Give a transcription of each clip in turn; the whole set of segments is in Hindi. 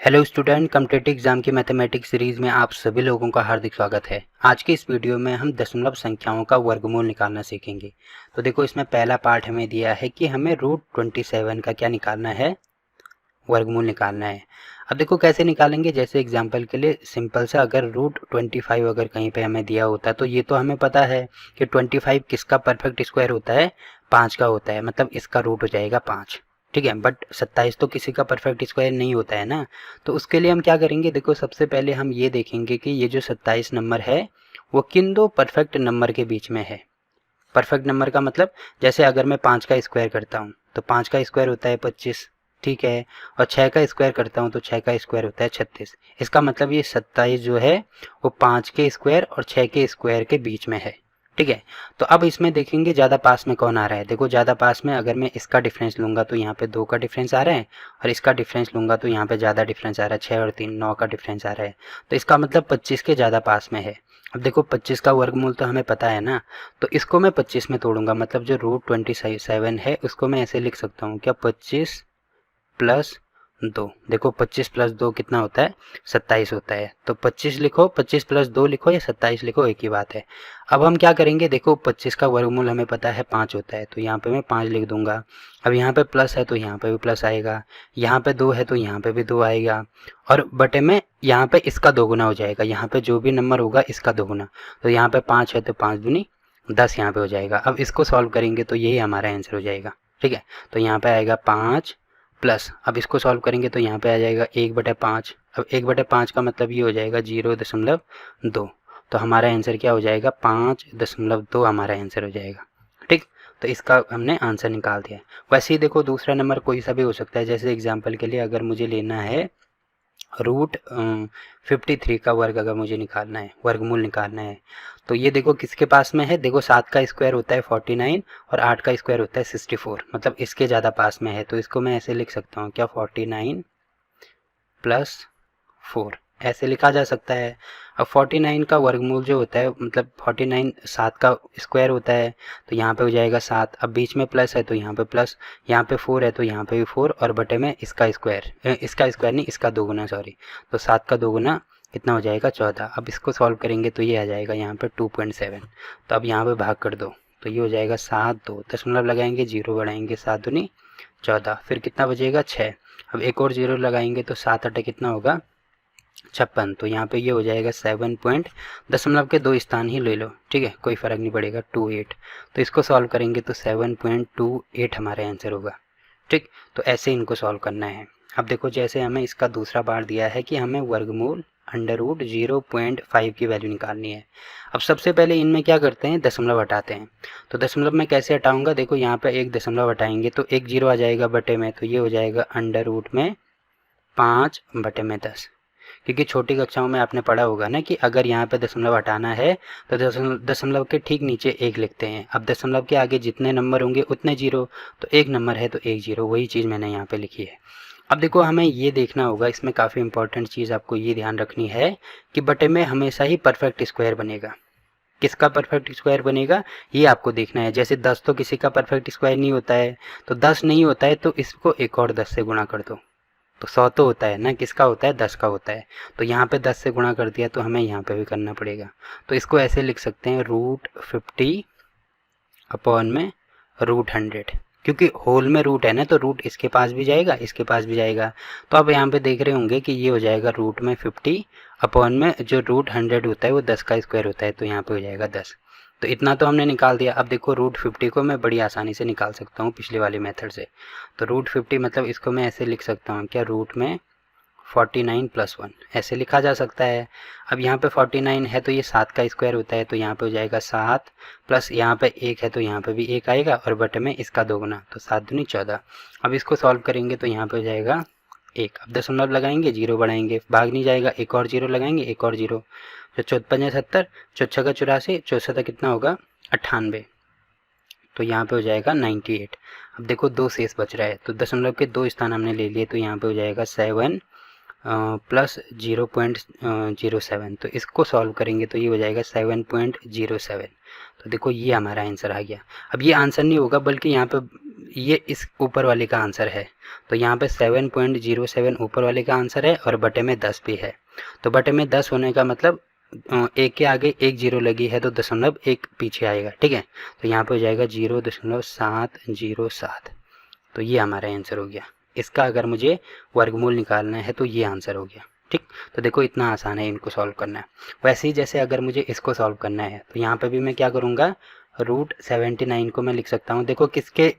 हेलो स्टूडेंट, कॉम्पिटिटिव एग्जाम की मैथमेटिक्स सीरीज में आप सभी लोगों का हार्दिक स्वागत है। आज के इस वीडियो में हम दशमलव संख्याओं का वर्गमूल निकालना सीखेंगे। तो देखो, इसमें पहला पार्ट हमें दिया है कि हमें √27 का क्या निकालना है, वर्गमूल निकालना है। अब देखो कैसे निकालेंगे। जैसे एग्जांपल के लिए सिंपल सा, अगर √25 अगर कहीं पे हमें दिया होता तो ये तो हमें पता है कि 25 किसका परफेक्ट स्क्वायर होता है, 5 का होता है, मतलब इसका रूट हो जाएगा 5। ठीक है, बट 27 तो किसी का परफेक्ट स्क्वायर नहीं होता है ना। तो उसके लिए हम क्या करेंगे, देखो सबसे पहले हम ये देखेंगे कि ये जो 27 नंबर है वो किन दो परफेक्ट नंबर के बीच में है। परफेक्ट नंबर का मतलब, जैसे अगर मैं 5 का स्क्वायर करता हूँ तो 5 का स्क्वायर होता है 25, ठीक है। और 6 का स्क्वायर करता हूँ तो 6 का स्क्वायर होता है 36। इसका मतलब ये 27 जो है वो 5 के स्क्वायर और 6 के स्क्वायर के बीच में है, ठीक है। तो अब इसमें देखेंगे ज़्यादा पास में कौन आ रहा है। देखो ज़्यादा पास में अगर मैं इसका डिफरेंस लूँगा तो यहाँ पे 2 का डिफरेंस आ रहा है, और इसका डिफरेंस लूँगा तो यहाँ पे ज़्यादा डिफरेंस आ रहा है, 6 और 3 9 का डिफरेंस आ रहा है। तो इसका मतलब 25 के ज़्यादा पास में है। अब देखो 25 का वर्गमूल तो हमें पता है ना, तो इसको मैं 25 में तोड़ूंगा, मतलब जो √27 है उसको मैं ऐसे लिख सकता हूँ क्या, 25 प्लस 2। देखो 25 प्लस 2 कितना होता है, 27 होता है। तो 25 लिखो, 25 प्लस 2 लिखो या 27 लिखो, एक ही बात है। अब हम क्या करेंगे, देखो 25 का वर्गमूल हमें पता है 5 होता है, तो यहाँ पे मैं 5 लिख दूंगा। अब यहाँ पे प्लस है तो यहाँ पे भी प्लस आएगा, यहाँ पे 2 है तो यहाँ पे भी 2 आएगा, और बटे में यहाँ पे इसका दोगुना हो जाएगा। यहाँ पे जो भी नंबर होगा इसका दोगुना, तो यहाँ पे 5 है तो 5 दूनी 10 यहाँ पे हो जाएगा। अब इसको सॉल्व करेंगे तो यही हमारा आंसर हो जाएगा, ठीक है। तो यहाँ पे आएगा 5 प्लस, अब इसको सॉल्व करेंगे तो यहाँ पे आ जाएगा 1/5। अब 1/5 का मतलब ये हो जाएगा 0.2। तो हमारा आंसर क्या हो जाएगा, 5.2 हमारा आंसर हो जाएगा, ठीक। तो इसका हमने आंसर निकाल दिया। वैसे ही देखो दूसरा नंबर कोई सा भी हो सकता है। जैसे एग्जांपल के लिए अगर मुझे लेना है √53 का वर्ग, अगर मुझे निकालना है, वर्गमूल निकालना है, तो ये देखो किसके पास में है। देखो 7 का स्क्वायर होता है 49 और 8 का स्क्वायर होता है 64, मतलब इसके ज़्यादा पास में है। तो इसको मैं ऐसे लिख सकता हूँ क्या, 49 प्लस 4 ऐसे लिखा जा सकता है। अब 49 का वर्गमूल जो होता है, मतलब 49 7 का स्क्वायर होता है, तो यहाँ पे हो जाएगा 7। अब बीच में प्लस है तो यहाँ पे प्लस, यहाँ पे 4 है तो यहाँ पे भी 4, और बटे में इसका स्क्वायर, इसका स्क्वायर नहीं इसका दोगुना, सॉरी। तो 7 का दोगुना कितना हो जाएगा, 14। अब इसको सॉल्व करेंगे तो ये आ जाएगा यहाँ पे 2.7। तो अब यहाँ पे भाग कर दो तो ये हो जाएगा 7, 2 दशमलव लगाएंगे, 0 बढ़ाएंगे, 7 दूनी 14, फिर कितना बचेगा 6। अब एक और 0 लगाएंगे तो 7 अटे कितना होगा, 56। तो यहाँ पे ये हो जाएगा 7 पॉइंट, दशमलव के 2 स्थान ही ले लो, ठीक है, कोई फ़र्क नहीं पड़ेगा, 28। तो इसको सॉल्व करेंगे तो 7.28 हमारा आंसर होगा, ठीक। तो ऐसे इनको सॉल्व करना है। अब देखो जैसे हमें इसका दूसरा पार्ट दिया है कि हमें वर्गमूल √0.5 की वैल्यू निकालनी है। अब सबसे पहले इनमें क्या करते हैं, दशमलव हटाते हैं। तो दशमलव में कैसे हटाऊंगा, देखो यहाँ पे एक दशमलव हटाएंगे तो एक 0 आ जाएगा बटे में, तो ये हो जाएगा √5/10। क्योंकि छोटी कक्षाओं में आपने पढ़ा होगा ना कि अगर यहाँ पे दशमलव हटाना है तो दशमलव के ठीक नीचे एक लिखते हैं। अब दशमलव के आगे जितने नंबर होंगे उतने 0, तो एक नंबर है तो एक 0, वही चीज़ मैंने यहाँ पे लिखी है। अब देखो हमें ये देखना होगा, इसमें काफ़ी इंपॉर्टेंट चीज़ आपको ये ध्यान रखनी है कि बटे में हमेशा ही परफेक्ट स्क्वायर बनेगा। किसका परफेक्ट स्क्वायर बनेगा ये आपको देखना है। जैसे 10 तो किसी का परफेक्ट स्क्वायर नहीं होता है, तो 10 नहीं होता है तो इसको एक और 10 से गुणा कर दो, तो 100 तो होता है ना, किसका होता है, 10 का होता है। तो यहाँ पे 10 से गुणा कर दिया तो हमें यहाँ पे भी करना पड़ेगा। तो इसको ऐसे लिख सकते हैं √50/100, क्योंकि होल में रूट है ना, तो रूट इसके पास भी जाएगा इसके पास भी जाएगा। तो आप यहाँ पे देख रहे होंगे कि ये हो जाएगा रूट में 50 अपॉन में जो √100 होता है वो 10 का स्क्वायर होता है, तो यहाँ पे हो जाएगा 10। तो इतना तो हमने निकाल दिया। अब देखो √50 को मैं बड़ी आसानी से निकाल सकता हूँ पिछले वाले मेथड से। तो √50 मतलब इसको मैं ऐसे लिख सकता हूँ क्या, रूट में 49 + 1 ऐसे लिखा जा सकता है। अब यहाँ पे 49 है तो ये 7 का स्क्वायर होता है, तो यहाँ पे हो जाएगा 7, प्लस यहाँ पे 1 है तो यहाँ पे भी 1 आएगा, और बटे में इसका दोगुना, तो 7 दूनी 14। अब इसको सॉल्व करेंगे तो यहाँ पे हो जाएगा 1। अब दशमलव लगाएंगे, 0 बढ़ाएंगे, भाग नहीं जाएगा, एक और 0 लगाएंगे, एक और 0, तो 54 70, 4 84, 64 कितना होगा, 98। तो यहाँ पे हो जाएगा 98। अब देखो 2 शेष बच रहा है, तो दशमलव के 2 स्थान हमने ले लिए, तो यहाँ पे हो जाएगा 7 प्लस 0.07, तो इसको सॉल्व करेंगे तो ये हो जाएगा 7.07। तो देखो ये हमारा आंसर आ गया। अब ये आंसर नहीं होगा बल्कि यहाँ पे ये इस ऊपर वाले का आंसर है, तो यहाँ पे 7.07 ऊपर वाले का आंसर है और बटे में 10 भी है। तो बटे में 10 होने का मतलब एक के आगे एक जीरो लगी है तो 0.1 पीछे आएगा, ठीक है। तो यहाँ पे हो जाएगा 0.707। तो ये हमारा आंसर हो गया। इसका अगर मुझे वर्गमूल निकालना है तो ये आंसर हो गया, ठीक। तो देखो इतना आसान है इनको सॉल्व करना। वैसे ही जैसे अगर मुझे इसको सॉल्व करना है तो यहाँ पे भी मैं क्या करूँगा, √79 को मैं लिख सकता हूँ। देखो किसके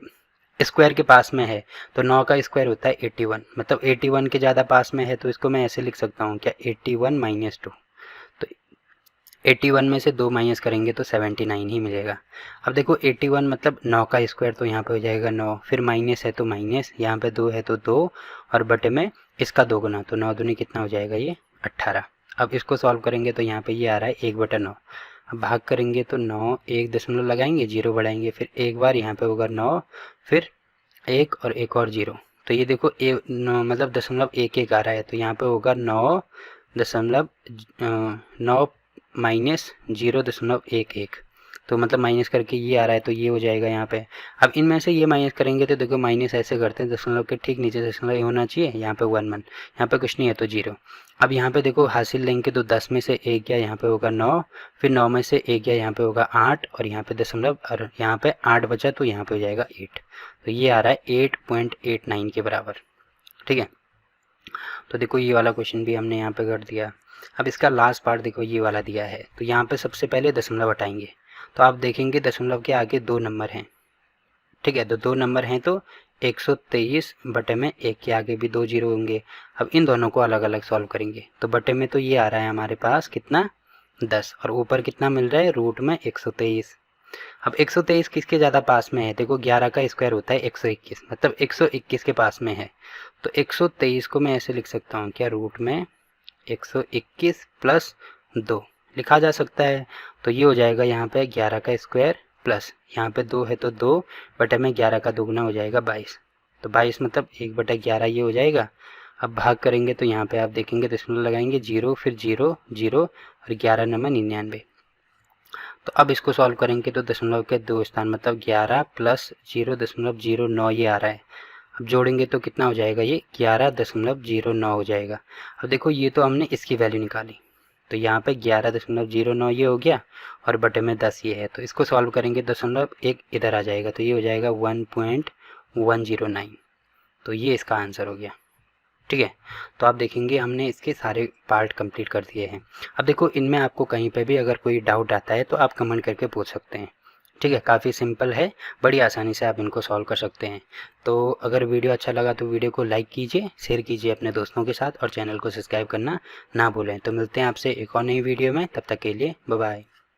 स्क्वायर के पास में है, तो 9 का स्क्वायर होता है 81, मतलब 81 के ज़्यादा पास में है, तो इसको मैं ऐसे लिख सकता हूँ क्या, 81 - 2। तो 81 में से 2 माइनस करेंगे तो 79 ही मिलेगा। अब देखो 81 मतलब 9 का स्क्वायर, तो यहाँ पे हो जाएगा 9, फिर माइनस है तो माइनस, यहाँ पे 2 है तो 2 और बटे में इसका 2 गुना, तो 9 दूनी कितना हो जाएगा, ये 18। अब इसको सॉल्व करेंगे तो यहाँ पे ये आ रहा है 1/9। अब भाग करेंगे तो 9, 1 दशमलव लगाएंगे, 0 बढ़ाएंगे, फिर एक बार यहाँ पे होगा 9, फिर 1 और एक और 0। तो ये देखो मतलब 0.11 आ रहा है, तो यहाँ पे होगा 9 माइनस 0.11, तो मतलब माइनस करके ये आ रहा है, तो ये हो जाएगा यहाँ पे। अब इनमें से ये माइनस करेंगे तो देखो माइनस ऐसे करते हैं, दशमलव के ठीक नीचे दशमलव होना चाहिए, यहाँ पे 1 यहाँ पे कुछ नहीं है तो 0। अब यहाँ पे देखो हासिल लेंगे तो 10 में से 1 गया, यहाँ पे होगा 9, फिर 9 में से 1 गया, यहाँ पे होगा 8 और यहाँ पे दशमलव, और यहाँ पे 8 बचा तो यहाँ पे हो जाएगा 8। तो ये आ रहा है 8.89 के बराबर, ठीक है। तो देखो ये वाला क्वेश्चन भी हमने यहाँ पे कर दिया। अब इसका लास्ट पार्ट देखो ये वाला दिया है, तो यहाँ पे सबसे पहले दशमलव हटाएंगे, तो आप देखेंगे दशमलव के आगे 2 नंबर हैं, ठीक है। तो 2 नंबर हैं तो 123 बटे में 1 के आगे भी 2 जीरो होंगे। अब इन दोनों को अलग अलग सॉल्व करेंगे, तो बटे में तो ये आ रहा है हमारे पास कितना, 10, और ऊपर कितना मिल रहा है, रूट में 123। अब 123 किसके ज़्यादा पास में है, देखो 11 का स्क्वायर होता है 121, मतलब 121 के पास में है। तो 123 को मैं ऐसे लिख सकता हूँ क्या, रूट में 121 प्लस 2 लिखा जा सकता है। तो ये हो जाएगा यहाँ पे 11 का स्क्वायर प्लस यहाँ पे 2 है तो 2 बटे में 11 का दोगुना हो जाएगा 22। तो 22 मतलब 1/11 ये हो जाएगा। अब भाग करेंगे तो यहाँ पे आप देखेंगे दशमलव लगाएंगे, 0 फिर 0 0 और 11 नंबर 99। तो अब इसको सॉल्व करेंगे तो दशमलव के 2 स्थान मतलब 11 प्लस 0.09 ये आ रहा है। अब जोड़ेंगे तो कितना हो जाएगा, ये 11.09 हो जाएगा। अब देखो ये तो हमने इसकी वैल्यू निकाली, तो यहाँ पे 11.09 ये हो गया और बटे में 10 ये है, तो इसको सॉल्व करेंगे दशमलव एक इधर आ जाएगा, तो ये हो जाएगा 1.109। तो ये इसका आंसर हो गया, ठीक है। तो आप देखेंगे हमने इसके सारे पार्ट कंप्लीट कर दिए हैं। अब देखो इनमें आपको कहीं पे भी अगर कोई डाउट आता है तो आप कमेंट करके पूछ सकते हैं, ठीक है। काफ़ी सिंपल है, बड़ी आसानी से आप इनको सॉल्व कर सकते हैं। तो अगर वीडियो अच्छा लगा तो वीडियो को लाइक कीजिए, शेयर कीजिए अपने दोस्तों के साथ और चैनल को सब्सक्राइब करना ना भूलें। तो मिलते हैं आपसे एक और नई वीडियो में, तब तक के लिए बाय बाय।